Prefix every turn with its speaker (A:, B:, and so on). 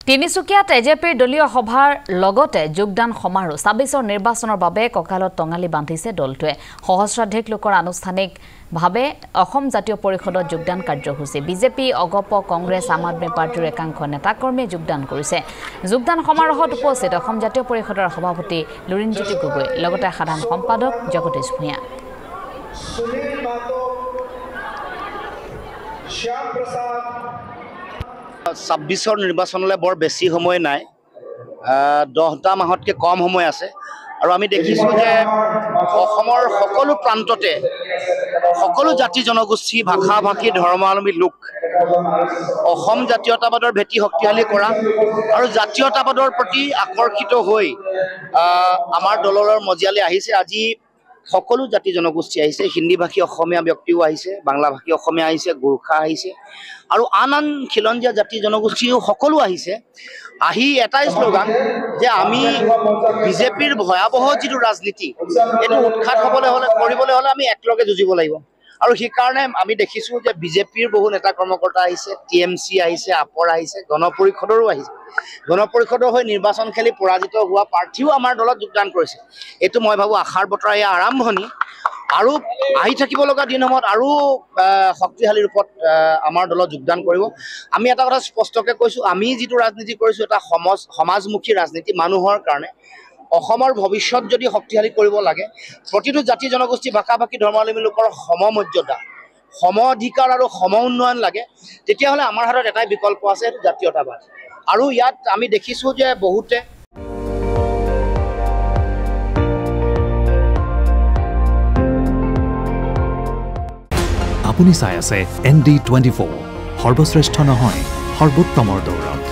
A: তিনিচুকীয়াত এজেপিৰ দলীয় সভাৰ লগতে যোগদান সমাৰোহ ২৬ৰ নিৰ্বাচনৰ বাবে কঁকালত টঙালি বান্ধিছে দলটোৱে সহস্ৰাধিক লোকৰ আনুষ্ঠানিকভাৱে অসম জাতীয় পৰিষদত যোগদান কাৰ্যসূচী বিজেপি অগপ কংগ্ৰেছ আম আদমি পাৰ্টিৰ একাংশ নেতাকৰ্মীয়ে যোগদান কৰিছে যোগদান সমাৰোহত উপস্থিত অসম জাতীয় পৰিষদৰ সভাপতি লুৰিণজ্যোতি গগৈ লগতে সাধাৰণ সম্পাদক জগদীশ ভূঞা
B: শ্যাম প্ৰসাদ ২৬ৰ নিৰ্বাচনলৈ বৰ বেছি সময় নাই 10টা মাহতকৈ কম সময় আছে আৰু আমি দেখিছোঁ যে অসমৰ সকলো প্ৰান্ততে সকলো জাতি জনগোষ্ঠী ভাষা ভাষী ধৰ্মাৱলম্বী লোক অসম জাতীয়তাবাদৰ ভেটি শক্তিশালী কৰা আৰু জাতীয়তাবাদৰ প্ৰতি আকৰ্ষিত হৈ আমাৰ দলৰ মজিয়ালৈ আহিছে আজি সকলো জাতি জনগোষ্ঠী আহিছে হিন্দী ভাষী অসমীয়া ব্যক্তিও আহিছে বাংলা ভাষী অসমীয়া আহিছে গোৰ্খা আহিছে আৰু আন খিলঞ্জীয়া জাতি জনগোষ্ঠীও সকলো আহিছে আহি এটাই শ্লোগান যে আমি বিজেপিৰ ভয়াবহ যিটো ৰাজনীতি এইটো উৎখাত কৰিবলৈ হ'লে আমি একলগে যুঁজিব লাগিব আৰু সেইকাৰণে আমি দেখিছোঁ যে বিজেপিৰ বহু নেতা কৰ্মকৰ্তা আহিছে টিএমচি আহিছে আপৰ আহিছে গণপৰিষদৰো আহিছে গণপৰিষদৰ হৈ নিৰ্বাচন খেলি পৰাজিত হোৱা প্ৰাৰ্থীও আমাৰ দলত যোগদান কৰিছে এইটো মই ভাবোঁ আশাৰ বতৰা এয়া আৰম্ভণি আৰু আহি থাকিব লগা দিনসমূহত আৰু শক্তিশালী ৰূপত আমাৰ দলত যোগদান কৰিব আমি এটা কথা স্পষ্টকৈ কৈছোঁ আমি যিটো ৰাজনীতি কৰিছোঁ এটা সমাজমুখী ৰাজনীতি মানুহৰ কাৰণে অসমৰ ভৱিষ্যত যদি শক্তিশালী কৰিব লাগে প্ৰতিটো জাতি জনগোষ্ঠী ভাষা ভাষী ধৰ্মাৱলম্বী লোকৰ সমমৰ্যাদা সম অধিকাৰ আৰু সম উন্নয়ন লাগে তেতিয়াহ'লে আমাৰ হাতত এটাই বিকল্প আছে জাতীয়তাবাদ আৰু ইয়াত আমি দেখিছোঁ যে বহুতে
C: আপুনি চাই আছে ND24 সৰ্বশ্ৰেষ্ঠ নহয় সৰ্বোত্তমৰ দৌৰত